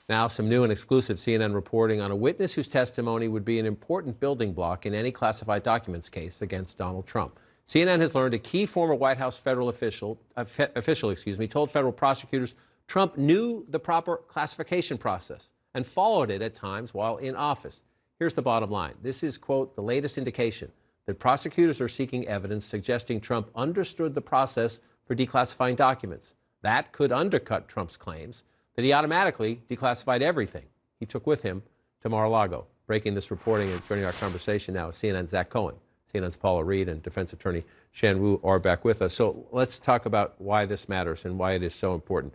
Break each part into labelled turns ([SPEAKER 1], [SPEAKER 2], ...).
[SPEAKER 1] Now, some new and exclusive CNN reporting on a witness whose testimony would be an important building block in any classified documents case against Donald Trump. CNN has learned a key former White House federal official told federal prosecutors Trump knew the proper classification process and followed it at times while in office. Here's the bottom line. This is, quote, the latest indication that prosecutors are seeking evidence suggesting Trump understood the process for declassifying documents. That could undercut Trump's claims that he automatically declassified everything he took with him to Mar-a-Lago. Breaking this reporting and joining our conversation now is CNN's Zach Cohen. CNN's Paula Reed and defense attorney Shan Wu are back with us. So let's talk about why this matters and why it is so important.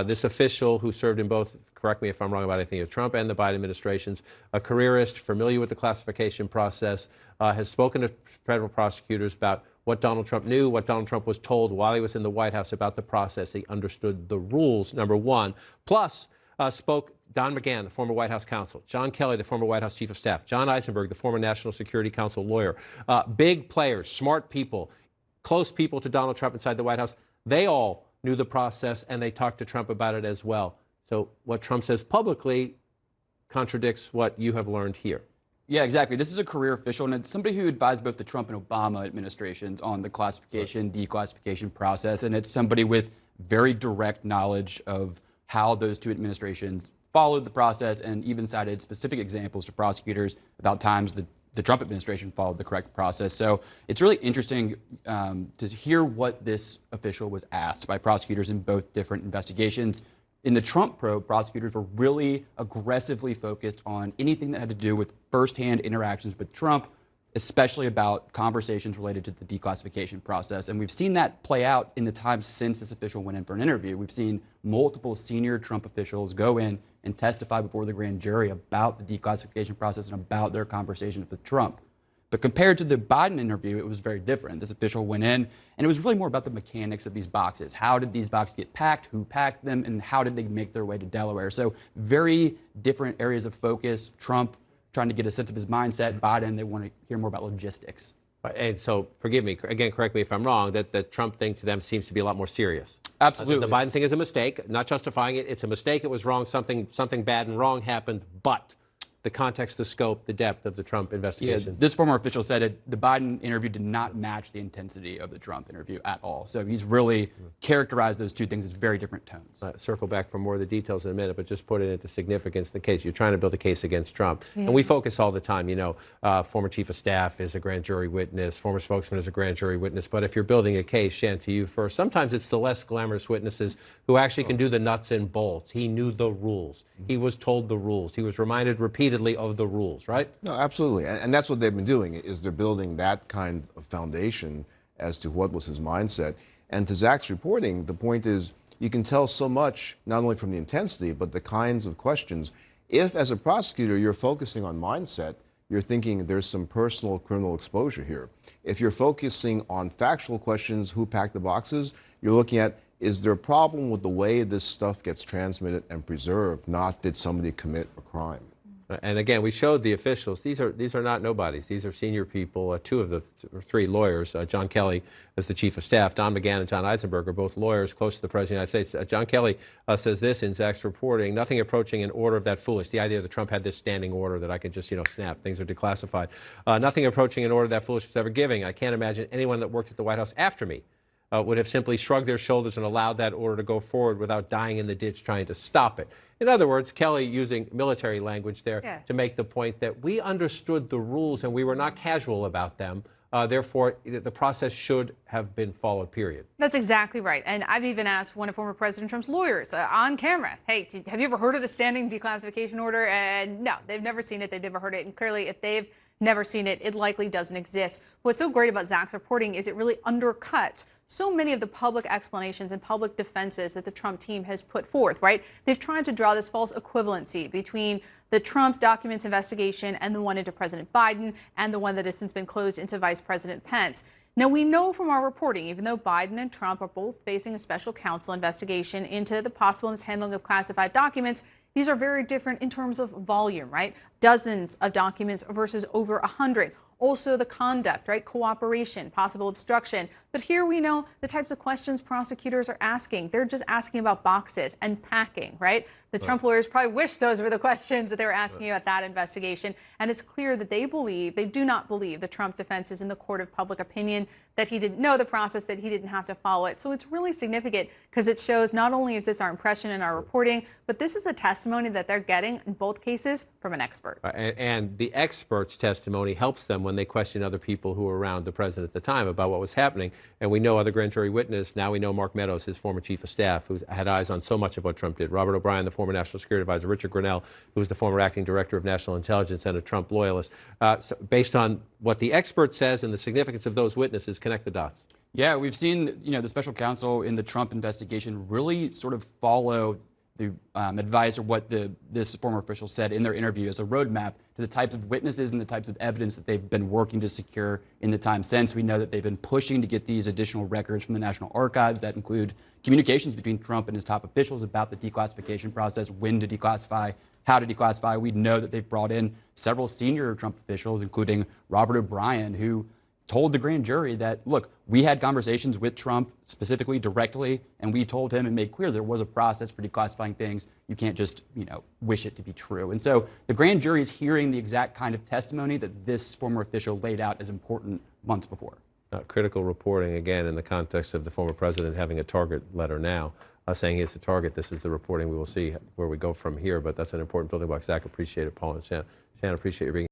[SPEAKER 1] This official who served in both, correct me if I'm wrong about anything, of Trump and the Biden administrations, a careerist familiar with the classification process, has spoken to federal prosecutors about what Donald Trump knew, what Donald Trump was told while he was in the White House about the process. He understood the rules, number one. Plus, spoke Don McGahn, the former White House counsel, John Kelly, the former White House chief of staff, John Eisenberg, the former National Security Council lawyer, big players, smart people, close people to Donald Trump inside the White House. They all knew the process, and they talked to Trump about it as well. So what Trump says publicly contradicts what you have learned here.
[SPEAKER 2] Yeah, exactly. This is a career official, and it's somebody who advised both the Trump and Obama administrations on the classification, declassification process, and it's somebody with very direct knowledge of how those two administrations followed the process, and even cited specific examples to prosecutors about times the Trump administration followed the correct process. So it's really interesting to hear what this official was asked by prosecutors in both different investigations. In the Trump probe, prosecutors were really aggressively focused on anything that had to do with firsthand interactions with Trump, especially about conversations related to the declassification process. And we've seen that play out in the time since this official went in for an interview. We've seen multiple senior Trump officials go in and testify before the grand jury about the declassification process and about their conversations with Trump. But compared to the Biden interview, it was very different. This official went in, and it was really more about the mechanics of these boxes. How did these boxes get packed? Who packed them? And how did they make their way to Delaware? So very different areas of focus. Trump trying to get a sense of his mindset. Biden, they want to hear more about logistics.
[SPEAKER 1] And so, forgive me, again, correct me if I'm wrong, that the Trump thing to them seems to be a lot more serious.
[SPEAKER 2] Absolutely.
[SPEAKER 1] The Biden thing is a mistake, not justifying it. It's a mistake. It was wrong. Something bad and wrong happened, but the context, the scope, the depth of the Trump investigation.
[SPEAKER 2] Yeah, this former official said the Biden interview did not match the intensity of the Trump interview at all. So he's really characterized those two things as very different tones.
[SPEAKER 1] Circle back for more of the details in a minute, but just put it into significance. The case, you're trying to build a case against Trump. And we focus all the time, former chief of staff is a grand jury witness, former spokesman is a grand jury witness. But if you're building a case, Shan, to you first, sometimes it's the less glamorous witnesses who actually can do the nuts and bolts. He knew the rules. He was told the rules. He was reminded repeatedly of the rules, right?
[SPEAKER 3] No, absolutely. And that's what they've been doing, is they're building that kind of foundation as to what was his mindset. And to Zach's reporting, the point is you can tell so much, not only from the intensity, but the kinds of questions. If, as a prosecutor, you're focusing on mindset, you're thinking there's some personal criminal exposure here. If you're focusing on factual questions, who packed the boxes, you're looking at, is there a problem with the way this stuff gets transmitted and preserved, not did somebody commit a crime?
[SPEAKER 1] And again, we showed the officials. These are not nobodies. These are senior people. Two of the three lawyers, John Kelly as the chief of staff, Don McGahn and John Eisenberg are both lawyers close to the President of the United States. John Kelly says this in Zach's reporting, nothing approaching an order of that foolish. The idea that Trump had this standing order that I could just, snap, things are declassified. Nothing approaching an order that foolish was ever giving. I can't imagine anyone that worked at the White House after me would have simply shrugged their shoulders and allowed that order to go forward without dying in the ditch trying to stop it. In other words, Kelly using military language there to make the point that we understood the rules and we were not casual about them. Therefore, the process should have been followed, period.
[SPEAKER 4] That's exactly right. And I've even asked one of former President Trump's lawyers on camera, hey, have you ever heard of the standing declassification order? And no, they've never seen it. They've never heard it. And clearly, if they've never seen it, it likely doesn't exist. What's so great about Zach's reporting is it really undercuts so many of the public explanations and public defenses that the Trump team has put forth, right? They've tried to draw this false equivalency between the Trump documents investigation and the one into President Biden and the one that has since been closed into Vice President Pence. Now, we know from our reporting, even though Biden and Trump are both facing a special counsel investigation into the possible mishandling of classified documents, these are very different in terms of volume, right? Dozens of documents versus over 100. Also the conduct, right? Cooperation, possible obstruction. But here we know the types of questions prosecutors are asking. They're just asking about boxes and packing, right? The Trump lawyers probably wish those were the questions that they were asking about that investigation. And it's clear that they do not believe the Trump defense is in the court of public opinion, that he didn't know the process, that he didn't have to follow it. So it's really significant because it shows not only is this our impression and our reporting, but this is the testimony that they're getting in both cases from an expert.
[SPEAKER 1] And the expert's testimony helps them when they question other people who were around the president at the time about what was happening. And we know other grand jury witness. Now we know Mark Meadows, his former chief of staff, who had eyes on so much of what Trump did. Robert O'Brien, the former national security advisor. Richard Grenell, who was the former acting director of national intelligence and a Trump loyalist. So based on what the expert says and the significance of those witnesses, connect the dots.
[SPEAKER 2] Yeah, we've seen, the special counsel in the Trump investigation really sort of follow the advice or what this former official said in their interview as a roadmap to the types of witnesses and the types of evidence that they've been working to secure in the time since. We know that they've been pushing to get these additional records from the National Archives that include communications between Trump and his top officials about the declassification process, when to declassify, how to declassify. We know that they've brought in several senior Trump officials, including Robert O'Brien, who told the grand jury that, look, we had conversations with Trump specifically, directly, and we told him and made clear there was a process for declassifying things. You can't just, wish it to be true. And so the grand jury is hearing the exact kind of testimony that this former official laid out as important months before.
[SPEAKER 1] Critical reporting, again, in the context of the former president having a target letter now, saying he's a target. This is the reporting. We will see where we go from here, but that's an important building block. Zach, appreciate it. Paul and Shannon, appreciate you being